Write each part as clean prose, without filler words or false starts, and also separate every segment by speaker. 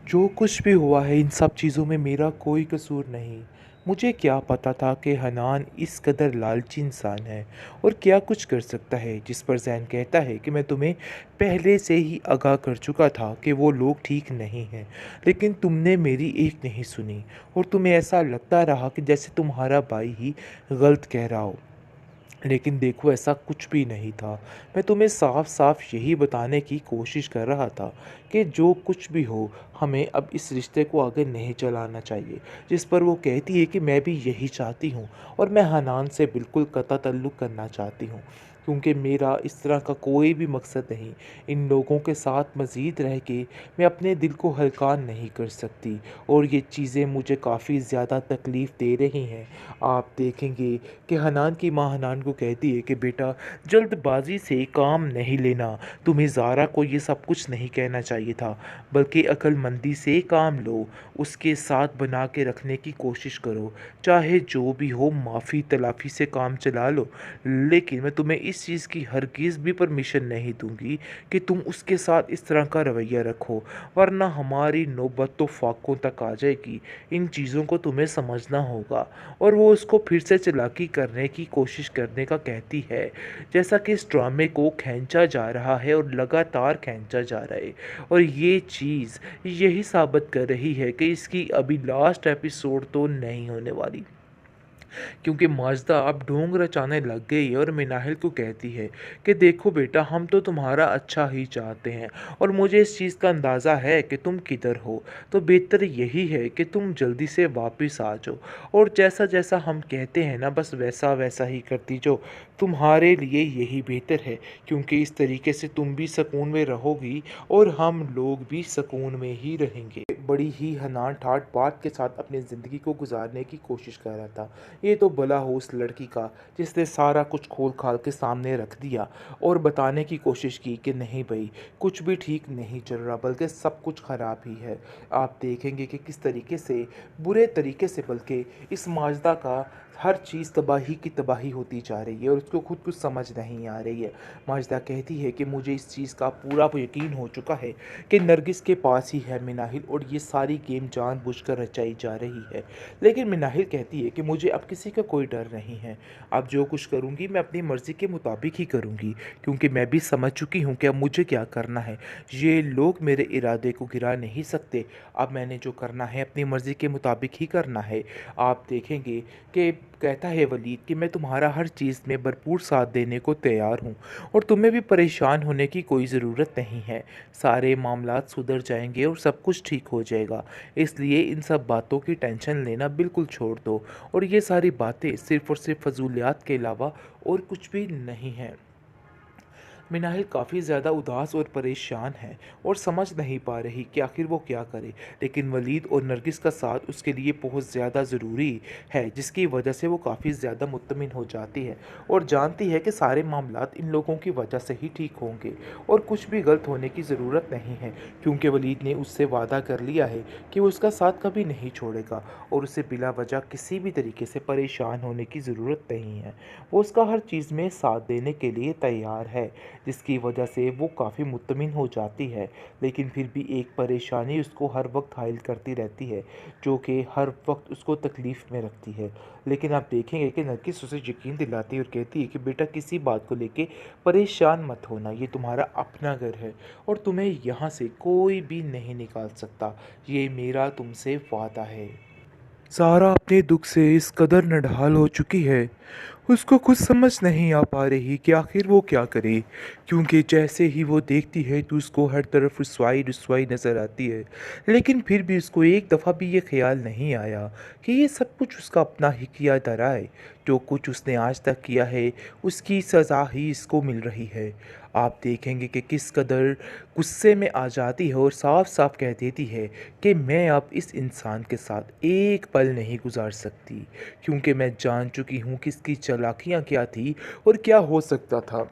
Speaker 1: जो कुछ भी हुआ है इन सब चीज़ों में मेरा कोई कसूर नहीं। मुझे क्या पता था कि हनान इस कदर लालची इंसान है और क्या कुछ कर सकता है, जिस पर ज़ैन कहता है कि मैं तुम्हें पहले से ही आगाह कर चुका था कि वो लोग ठीक नहीं हैं। लेकिन तुमने मेरी एक नहीं सुनी और तुम्हें ऐसा लगता रहा कि जैसे तुम्हारा भाई ही गलत कह रहा हो। लेकिन देखो, ऐसा कुछ भी नहीं था। मैं तुम्हें साफ साफ यही बताने की कोशिश कर रहा था कि जो कुछ भी हो, हमें अब इस रिश्ते को आगे नहीं चलाना चाहिए। जिस पर वो कहती है कि मैं भी यही चाहती हूँ और मैं हनान से बिल्कुल कता ताल्लुक़ करना चाहती हूँ, क्योंकि मेरा इस तरह का कोई भी मकसद नहीं। इन लोगों के साथ मज़ीद रह के मैं अपने दिल को हल्का नहीं कर सकती और ये चीज़ें मुझे काफ़ी ज़्यादा तकलीफ़ दे रही हैं। आप देखेंगे कि हनान की माँ हनान को कहती है कि बेटा, जल्दबाजी से काम नहीं लेना। तुम्हें ज़ारा को ये सब कुछ नहीं कहना चाहिए था, बल्कि अक्लमंदी से काम लो। उसके साथ बना के रखने की कोशिश करो। चाहे जो भी हो, माफ़ी तलाफ़ी से काम चला लो। लेकिन मैं तुम्हें इस चीज़ की हरगिज़ भी परमिशन नहीं दूंगी कि तुम उसके साथ इस तरह का रवैया रखो, वरना हमारी नौबत तो फाकों तक आ जाएगी। इन चीज़ों को तुम्हें समझना होगा। और वो उसको फिर से चालाकी करने की कोशिश करने का कहती है, जैसा कि इस ड्रामे को खींचा जा रहा है और लगातार खींचा जा रहा है। और ये चीज़ यही साबित कर रही है कि इसकी अभी लास्ट एपिसोड तो नहीं होने वाली, क्योंकि माजदा अब ढोंग रचाने लग गई है और मिनाहिल को कहती है कि देखो बेटा, हम तो तुम्हारा अच्छा ही चाहते हैं और मुझे इस चीज़ का अंदाज़ा है कि तुम किधर हो। तो बेहतर यही है कि तुम जल्दी से वापस आ जाओ और जैसा जैसा हम कहते हैं ना, बस वैसा वैसा ही करती जाओ। तुम्हारे लिए यही बेहतर है, क्योंकि इस तरीके से तुम भी सुकून में रहोगी और हम लोग भी सुकून में ही रहेंगे। बड़ी ही हनान ठाट बाट के साथ अपनी ज़िंदगी को गुजारने की कोशिश कर रहा था। ये तो भला हो उस लड़की का, जिसने सारा कुछ खोल खाल के सामने रख दिया और बताने की कोशिश की कि नहीं भाई, कुछ भी ठीक नहीं चल रहा, बल्कि सब कुछ ख़राब ही है। आप देखेंगे कि किस तरीके से, बुरे तरीके से बल्कि, इस माजदा का हर चीज़ तबाही की तबाही होती जा रही है और उसको खुद कुछ समझ नहीं आ रही है। माजदा कहती है कि मुझे इस चीज़ का पूरा यकीन हो चुका है कि नरगिस के पास ही है मिनाहिल और ये सारी गेम जानबूझकर रचाई जा रही है। लेकिन मिनाहिल कहती है कि मुझे अब किसी का कोई डर नहीं है। अब जो कुछ करूँगी मैं अपनी मर्ज़ी के मुताबिक ही करूँगी, क्योंकि मैं भी समझ चुकी हूँ कि अब मुझे क्या करना है। ये लोग मेरे इरादे को गिरा नहीं सकते। अब मैंने जो करना है अपनी मर्ज़ी के मुताबिक ही करना है। आप देखेंगे कि कहता है वलीद कि मैं तुम्हारा हर चीज़ में भरपूर साथ देने को तैयार हूँ और तुम्हें भी परेशान होने की कोई ज़रूरत नहीं है। सारे मामलात सुधर जाएंगे और सब कुछ ठीक हो जाएगा। इसलिए इन सब बातों की टेंशन लेना बिल्कुल छोड़ दो और ये सारी बातें सिर्फ़ और सिर्फ फजूलियात के अलावा और कुछ भी नहीं हैं। मिनाहिल काफ़ी ज़्यादा उदास और परेशान है और समझ नहीं पा रही कि आखिर वो क्या करे। लेकिन वलीद और नरगिस का साथ उसके लिए बहुत ज़्यादा ज़रूरी है, जिसकी वजह से वो काफ़ी ज़्यादा मुत्तमिन हो जाती है और जानती है कि सारे मामलात इन लोगों की वजह से ही ठीक होंगे और कुछ भी गलत होने की ज़रूरत नहीं है, क्योंकि वलीद ने उससे वादा कर लिया है कि वो उसका साथ कभी नहीं छोड़ेगा और उसे बिला वजह किसी भी तरीके से परेशान होने की ज़रूरत नहीं है। वो उसका हर चीज़ में साथ देने के लिए तैयार है, जिसकी वजह से वो काफ़ी मुत्तमिन हो जाती है। लेकिन फिर भी एक परेशानी उसको हर वक्त हाइल करती रहती है, जो कि हर वक्त उसको तकलीफ़ में रखती है। लेकिन आप देखेंगे कि नरगिस उसे यकीन दिलाती है और कहती है कि बेटा, किसी बात को लेके परेशान मत होना, ये तुम्हारा अपना घर है और तुम्हें यहाँ से कोई भी नहीं निकाल सकता। ये मेरा तुमसे वादा है। सारा अपने दुख से इस कदर नढाल हो चुकी है, उसको कुछ समझ नहीं आ पा रही कि आखिर वो क्या करे, क्योंकि जैसे ही वो देखती है तो उसको हर तरफ रुसवाई रुसवाई नज़र आती है। लेकिन फिर भी उसको एक दफ़ा भी ये ख्याल नहीं आया कि ये सब कुछ उसका अपना ही किया धरा है। जो कुछ उसने आज तक किया है, उसकी सज़ा ही इसको मिल रही है। आप देखेंगे कि किस कदर गुस्से में आ जाती है और साफ साफ कह देती है कि मैं अब इस इंसान के साथ एक पल नहीं गुजार सकती, क्योंकि मैं जान चुकी हूँ कि इसकी चालाकियाँ क्या थी और क्या हो सकता था।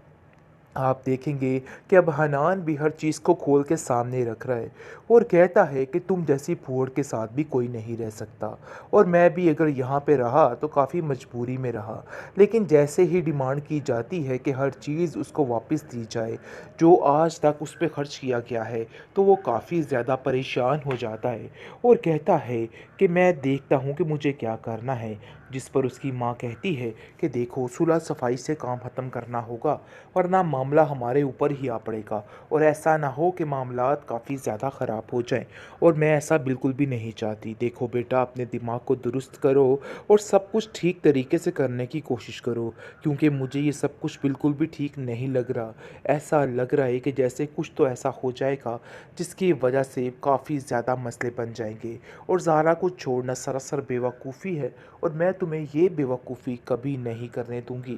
Speaker 1: आप देखेंगे कि अब हनान भी हर चीज़ को खोल के सामने रख रहा है और कहता है कि तुम जैसी फूहड़ के साथ भी कोई नहीं रह सकता। और मैं भी अगर यहाँ पे रहा तो काफ़ी मजबूरी में रहा। लेकिन जैसे ही डिमांड की जाती है कि हर चीज़ उसको वापस दी जाए जो आज तक उस पे खर्च किया गया है, तो वो काफ़ी ज़्यादा परेशान हो जाता है और कहता है कि मैं देखता हूँ कि मुझे क्या करना है। जिस पर उसकी माँ कहती है कि देखो, सुलह सफाई से काम ख़त्म करना होगा, वरना मामला हमारे ऊपर ही आ पड़ेगा और ऐसा ना हो कि मामलात काफ़ी ज़्यादा ख़राब हो जाएं। और मैं ऐसा बिल्कुल भी नहीं चाहती। देखो बेटा, अपने दिमाग को दुरुस्त करो और सब कुछ ठीक तरीके से करने की कोशिश करो, क्योंकि मुझे ये सब कुछ बिल्कुल भी ठीक नहीं लग रहा। ऐसा लग रहा है कि जैसे कुछ तो ऐसा हो जाएगा जिसकी वजह से काफ़ी ज़्यादा मसले बन जाएंगे। और ज़ारा को छोड़ना सरासर बेवकूफ़ी है और मैं तुम्हें ये बेवकूफ़ी कभी नहीं करने दूंगी।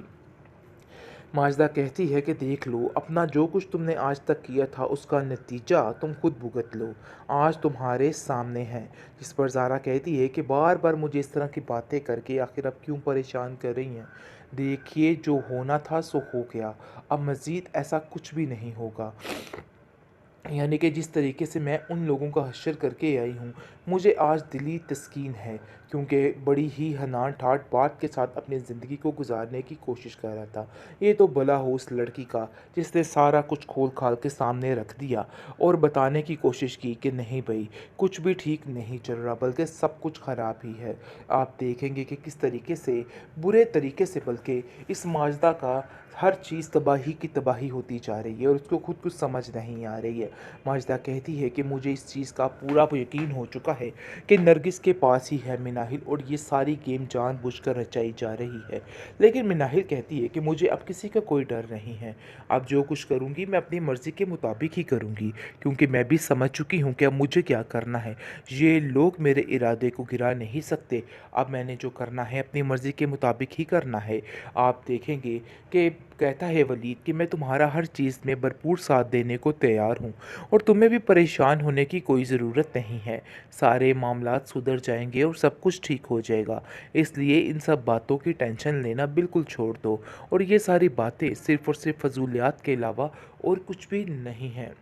Speaker 1: माजदा कहती है कि देख लो, अपना जो कुछ तुमने आज तक किया था उसका नतीजा तुम खुद भुगत लो। आज तुम्हारे सामने है। जिस पर ज़ारा कहती है कि बार बार मुझे इस तरह की बातें करके आखिर अब क्यों परेशान कर रही हैं। देखिए, जो होना था सो हो गया। अब मज़ीद ऐसा कुछ भी नहीं होगा। यानी कि जिस तरीके से मैं उन लोगों का हश्र करके आई हूँ, मुझे आज दिली तस्कीन है, क्योंकि बड़ी ही हनान ठाट बात के साथ अपनी ज़िंदगी को गुजारने की कोशिश कर रहा था। ये तो भला हो उस लड़की का जिसने सारा कुछ खोल खाल के सामने रख दिया और बताने की कोशिश की कि नहीं भाई, कुछ भी ठीक नहीं चल रहा, बल्कि सब कुछ ख़राब ही है। आप देखेंगे कि किस तरीके से, बुरे तरीके से बल्कि, इस माजदा का हर चीज़ तबाही की तबाही होती जा रही है और उसको खुद कुछ समझ नहीं आ रही है। माजदा कहती है कि मुझे इस चीज़ का पूरा यकीन हो चुका है कि नरगिस के पास ही है मिनाहिल और ये सारी गेम जानबूझकर रचाई जा रही है। लेकिन मिनाहिल कहती है कि मुझे अब किसी का कोई डर नहीं है। अब जो कुछ करूँगी मैं अपनी मर्ज़ी के मुताबिक ही करूँगी, क्योंकि मैं भी समझ चुकी हूँ कि अब मुझे क्या करना है। ये लोग मेरे इरादे को गिरा नहीं सकते। अब मैंने जो करना है अपनी मर्ज़ी के मुताबिक ही करना है। आप देखेंगे कि कहता है वलीद कि मैं तुम्हारा हर चीज़ में भरपूर साथ देने को तैयार हूँ और तुम्हें भी परेशान होने की कोई ज़रूरत नहीं है। सारे मामलात सुधर जाएंगे और सब कुछ ठीक हो जाएगा। इसलिए इन सब बातों की टेंशन लेना बिल्कुल छोड़ दो और ये सारी बातें सिर्फ़ और सिर्फ फजूलियात के अलावा और कुछ भी नहीं हैं।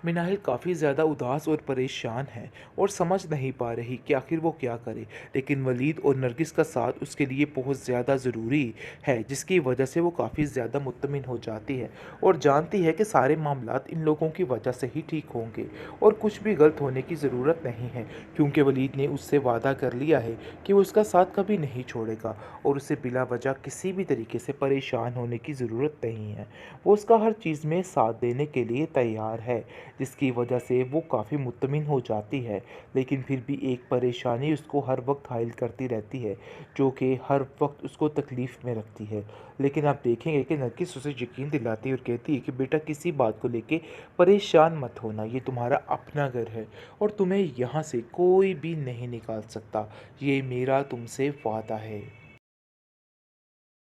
Speaker 1: मिनाहिल काफ़ी ज़्यादा उदास और परेशान है और समझ नहीं पा रही कि आखिर वो क्या करे। लेकिन वलीद और नरगिस का साथ उसके लिए बहुत ज़्यादा ज़रूरी है, जिसकी वजह से वो काफ़ी ज़्यादा मुत्तमिन हो जाती है और जानती है कि सारे मामलात इन लोगों की वजह से ही ठीक होंगे और कुछ भी गलत होने की ज़रूरत नहीं है, क्योंकि वलीद ने उससे वादा कर लिया है कि वो उसका साथ कभी नहीं छोड़ेगा और उसे बिला वजह किसी भी तरीके से परेशान होने की ज़रूरत नहीं है। वो उसका हर चीज़ में साथ देने के लिए तैयार है, जिसकी वजह से वो काफ़ी मुत्तमिन हो जाती है। लेकिन फिर भी एक परेशानी उसको हर वक्त हाइल करती रहती है, जो कि हर वक्त उसको तकलीफ़ में रखती है। लेकिन आप देखेंगे कि नरगिस उसे यकीन दिलाती है और कहती है कि बेटा, किसी बात को लेके परेशान मत होना, ये तुम्हारा अपना घर है और तुम्हें यहाँ से कोई भी नहीं निकाल सकता। ये मेरा तुमसे वादा है।